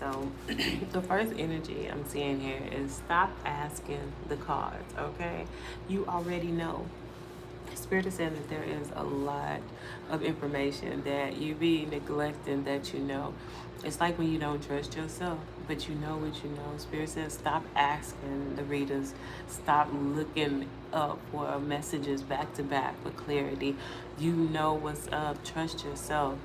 so the first energy I'm seeing here is stop asking the cards, okay? You already know. Spirit is saying that there is a lot of information that you be neglecting that you know. It's like when you don't trust yourself, but you know what you know. Spirit says stop asking the readers. Stop looking up for messages back to back for clarity. You know what's up. Trust yourself.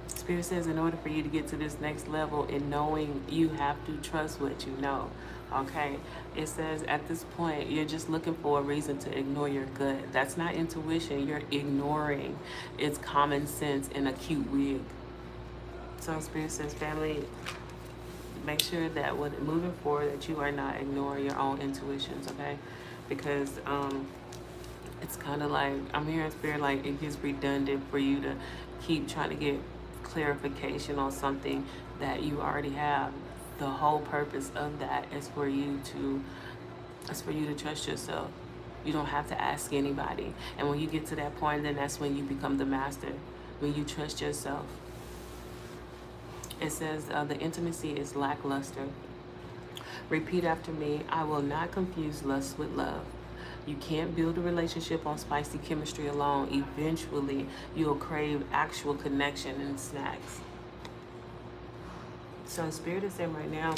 Spirit says in order for you to get to this next level in knowing, you have to trust what you know. Okay, it says at this point you're just looking for a reason to ignore your gut. That's not intuition. You're ignoring. It's common sense in a cute wig. So Spirit says, family, make sure that when moving forward that you are not ignoring your own intuitions, okay? Because it's kind of like, I'm hearing Spirit like it gets redundant for you to keep trying to get clarification on something that you already have. The whole purpose of that is for you to trust yourself. You don't have to ask anybody. And when you get to that point, then that's when you become the master, when you trust yourself. It says the intimacy is lackluster. Repeat after me. I will not confuse lust with love. You can't build a relationship on spicy chemistry alone. Eventually, you'll crave actual connection and snacks. So Spirit is saying right now,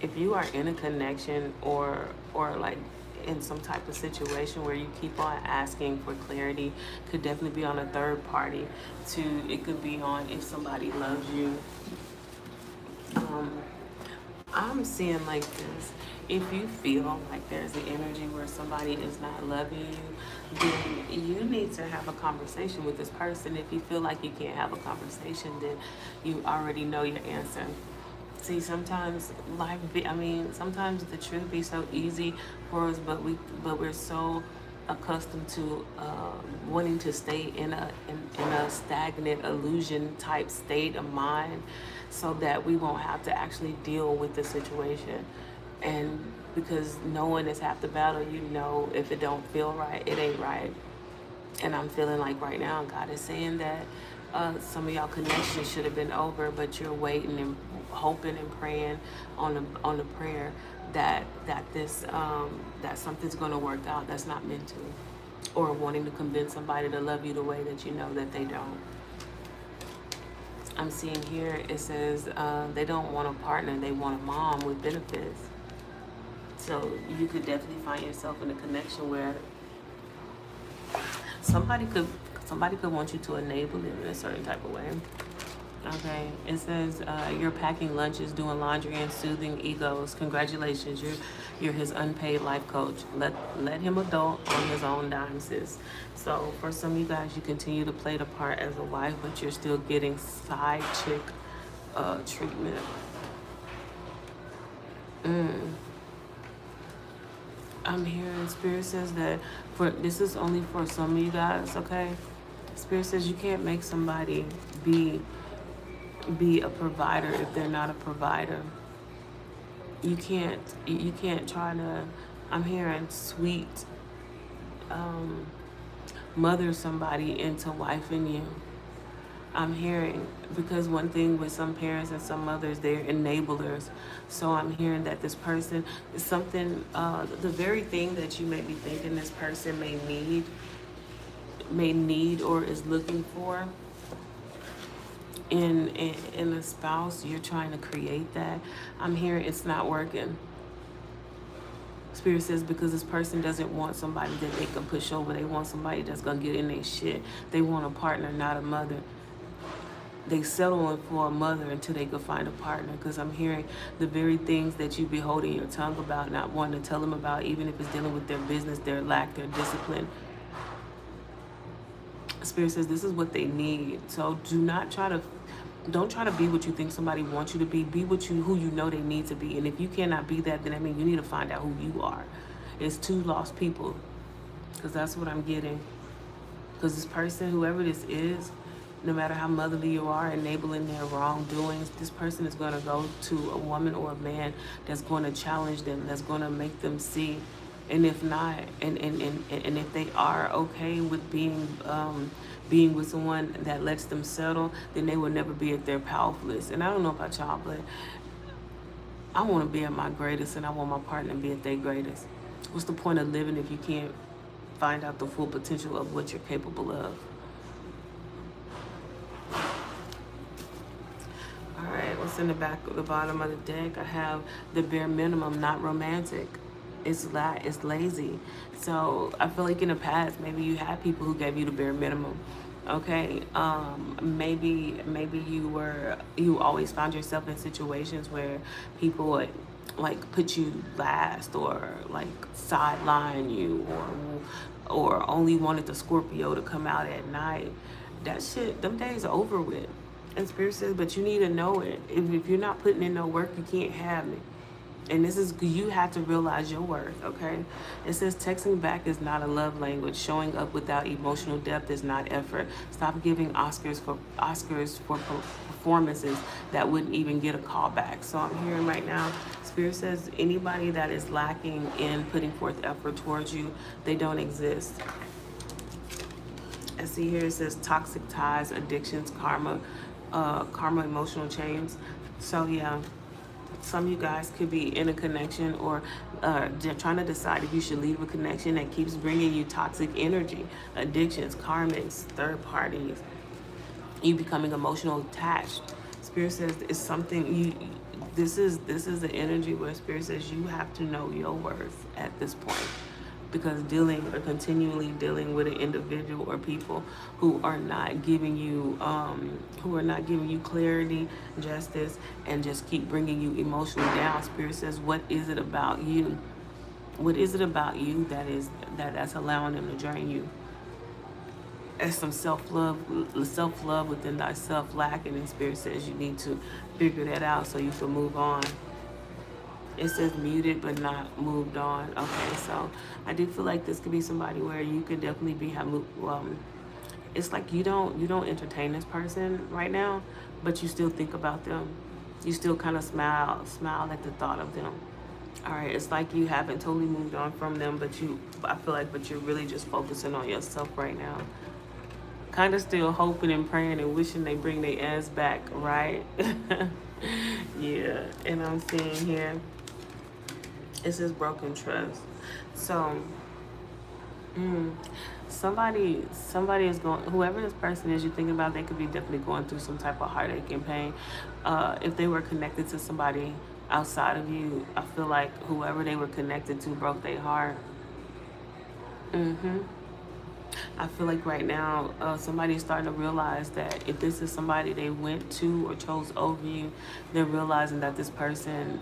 if you are in a connection or like in some type of situation where you keep on asking for clarity, could definitely be on a third party too. It could be on if somebody loves you. I'm seeing like this. If you feel like there's an energy where somebody is not loving you, then you need to have a conversation with this person. If you feel like you can't have a conversation, then you already know your answer. See, sometimes life sometimes the truth be so easy for us, but we're so accustomed to wanting to stay in a stagnant illusion type state of mind, so that we won't have to actually deal with the situation. And because knowing is half the battle, you know, if it don't feel right, it ain't right. And I'm feeling like right now God is saying that some of y'all connections should have been over, but you're waiting and hoping and praying on the prayer that something's going to work out that's not meant to, or wanting to convince somebody to love you the way that you know that they don't. I'm seeing here it says they don't want a partner, they want a mom with benefits. So you could definitely find yourself in a connection where somebody could want you to enable it in a certain type of way. Okay, it says you're packing lunches, doing laundry, and soothing egos. Congratulations, you're his unpaid life coach. Let him adult on his own dime, sis. So for some of you guys, you continue to play the part as a wife, but you're still getting side chick treatment. I'm hearing Spirit says that this is only for some of you guys, okay? Spirit says you can't make somebody be a provider if they're not a provider. You can't try to, I'm hearing sweet mother somebody into wifing you. I'm hearing, because one thing with some parents and some mothers, they're enablers. So I'm hearing that this person is something, the very thing that you may be thinking this person may need or is looking for in a spouse, you're trying to create that. I'm hearing it's not working. Spirit says because this person doesn't want somebody that they can push over. They want somebody that's going to get in their shit. They want a partner, not a mother. They settle for a mother until they can find a partner, because I'm hearing the very things that you be holding your tongue about, not wanting to tell them about, even if it's dealing with their business, their lack, their discipline. Spirit says this is what they need. So don't try to be what you think somebody wants you to be. Be who you know they need to be. And if you cannot be that, then I mean you need to find out who you are. It's two lost people, because that's what I'm getting. Because this person, whoever this is, no matter how motherly you are, enabling their wrongdoings, this person is going to go to a woman or a man that's going to challenge them, that's going to make them see. And if not, and if they are okay with being with someone that lets them settle, then they will never be at their powerfulest. And I don't know about y'all, but I want to be at my greatest, and I want my partner to be at their greatest. What's the point of living if you can't find out the full potential of what you're capable of? All right, what's in the back of the bottom of the deck? I have the bare minimum, not romantic. It's lazy. So I feel like in the past, maybe you had people who gave you the bare minimum. Okay, maybe you always found yourself in situations where people would like put you last, or like sideline you, or only wanted the Scorpio to come out at night. That shit, them days are over with. And Spirit says, but you need to know it. If you're not putting in no work, you can't have me. And this is, you have to realize your worth, okay? It says texting back is not a love language. Showing up without emotional depth is not effort. Stop giving Oscars for performances that wouldn't even get a call back. So I'm hearing right now, Spirit says anybody that is lacking in putting forth effort towards you, they don't exist. I see here it says toxic ties, addictions, karma, emotional chains. So yeah, some of you guys could be in a connection, or trying to decide if you should leave a connection that keeps bringing you toxic energy, addictions, karmics, third parties, you becoming emotional attached. Spirit says it's something this is the energy where Spirit says you have to know your worth at this point. Because continually dealing with an individual or people who are not giving you clarity, justice, and just keep bringing you emotionally down. Spirit says, what is it about you? What is it about you that's allowing them to drain you? As some self-love within thyself lacking, and Spirit says you need to figure that out so you can move on. It says muted but not moved on. Okay, so I do feel like this could be somebody where you could definitely be it's like you don't entertain this person right now, but you still think about them. You still kind of smile at the thought of them. All right, it's like you haven't totally moved on from them, but you're really just focusing on yourself right now. Kind of still hoping and praying and wishing they bring their ass back, right? Yeah, and I'm seeing here, it says broken trust. So somebody is going, whoever this person is you're thinking about, they could be definitely going through some type of heartache and pain. If they were connected to somebody outside of you, I feel like whoever they were connected to broke their heart. I feel like right now somebody's starting to realize that if this is somebody they went to or chose over you, they're realizing that this person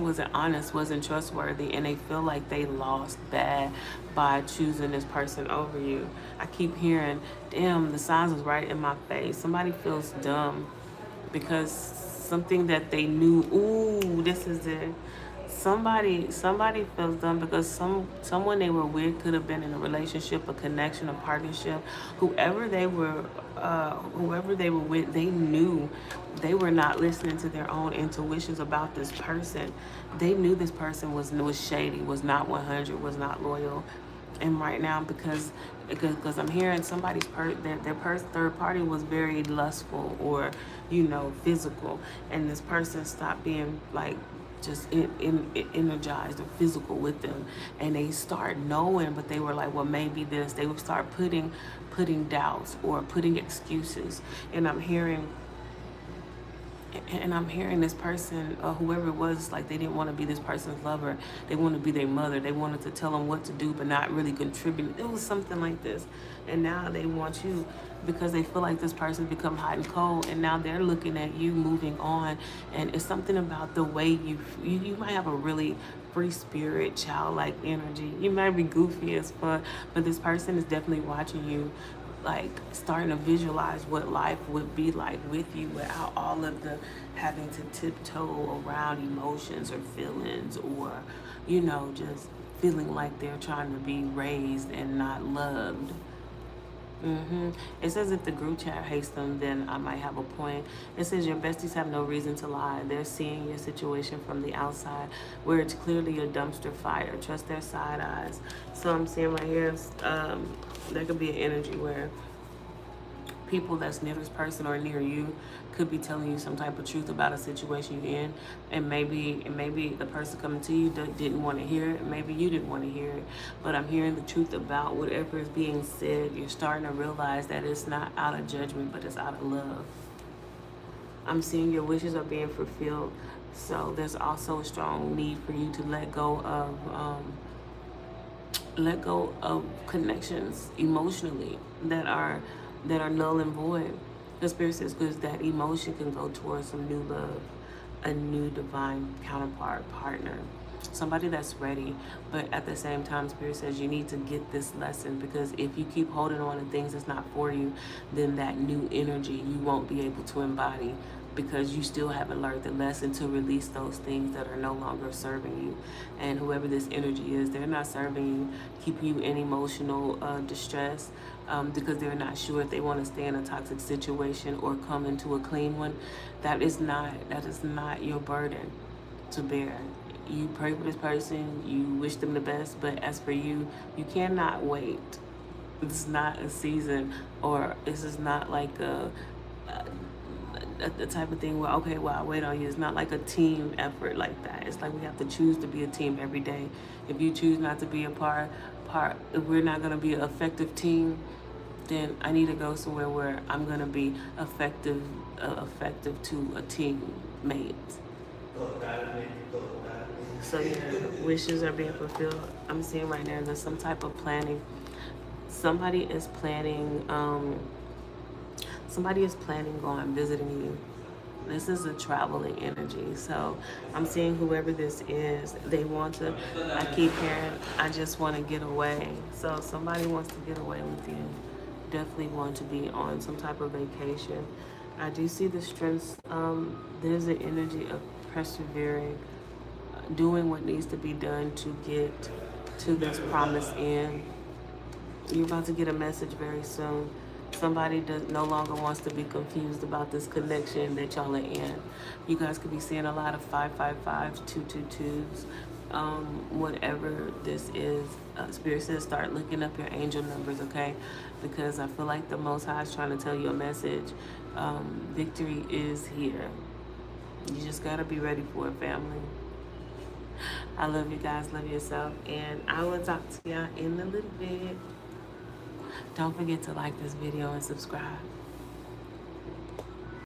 wasn't honest, wasn't trustworthy, and they feel like they lost bad by choosing this person over you. I keep hearing, damn, the signs was right in my face. Somebody feels dumb because something that they knew, ooh, this is it. Somebody feels dumb because someone they were with could have been in a relationship, a connection, a partnership. Whoever they were with, they knew they were not listening to their own intuitions about this person. They knew this person was shady, was not 100, was not loyal. And right now, because I'm hearing somebody's third party was very lustful or, physical, and this person stopped being like just energized or physical with them, and they start knowing, but they were like, well, maybe this. They would start putting doubts or putting excuses, and I'm hearing this person, whoever it was, like they didn't want to be this person's lover. They wanted to be their mother. They wanted to tell them what to do, but not really contribute. It was something like this. And now they want you because they feel like this person's become hot and cold, and now they're looking at you moving on. And it's something about the way you might have a really free spirit, childlike energy. You might be goofy as fuck, but this person is definitely watching you, like starting to visualize what life would be like with you without all of the having to tiptoe around emotions or feelings, or just feeling like they're trying to be raised and not loved. It says if the group chat hates them, then I might have a point. It says your besties have no reason to lie. They're seeing your situation from the outside where it's clearly a dumpster fire. Trust their side eyes. So I'm seeing right here, there could be an energy where people that's near this person or near you could be telling you some type of truth about a situation you're in, and maybe the person coming to you didn't want to hear it, maybe you didn't want to hear it, but I'm hearing the truth about whatever is being said. You're starting to realize that it's not out of judgment, but it's out of love. I'm seeing your wishes are being fulfilled, so there's also a strong need for you to let go of connections emotionally that are null and void. The Spirit says, because that emotion can go towards some new love, a new divine counterpart, partner, somebody that's ready. But at the same time, Spirit says you need to get this lesson, because if you keep holding on to things that's not for you, then that new energy you won't be able to embody, because you still haven't learned the lesson to release those things that are no longer serving you. And whoever this energy is, they're not serving you, keeping you in emotional distress, because they're not sure if they want to stay in a toxic situation or come into a clean one. That is not your burden to bear. You pray for this person, you wish them the best, but as for you, you cannot wait. It's not a season, or this is not like the type of thing where, okay, well, I wait on you. It's not like a team effort like that. It's like we have to choose to be a team every day. If you choose not to be a part, if we're not going to be an effective team, then I need to go somewhere where I'm going to be effective to a teammate. So yeah, wishes are being fulfilled. I'm seeing right now there's some type of planning. Somebody is planning going visiting you. This is a traveling energy. So I'm seeing whoever this is, they want to, I keep hearing, I just want to get away. So somebody wants to get away with you. Definitely want to be on some type of vacation. I do see the strengths. There's an energy of persevering, doing what needs to be done to get to this promised end. You're about to get a message very soon. Somebody no longer wants to be confused about this connection that y'all are in. You guys could be seeing a lot of 555s, 222s, whatever this is. Spirit says start looking up your angel numbers, okay? Because I feel like the Most High is trying to tell you a message. Victory is here. You just got to be ready for it, family. I love you guys. Love yourself. And I will talk to y'all in a little bit. Don't forget to like this video and subscribe.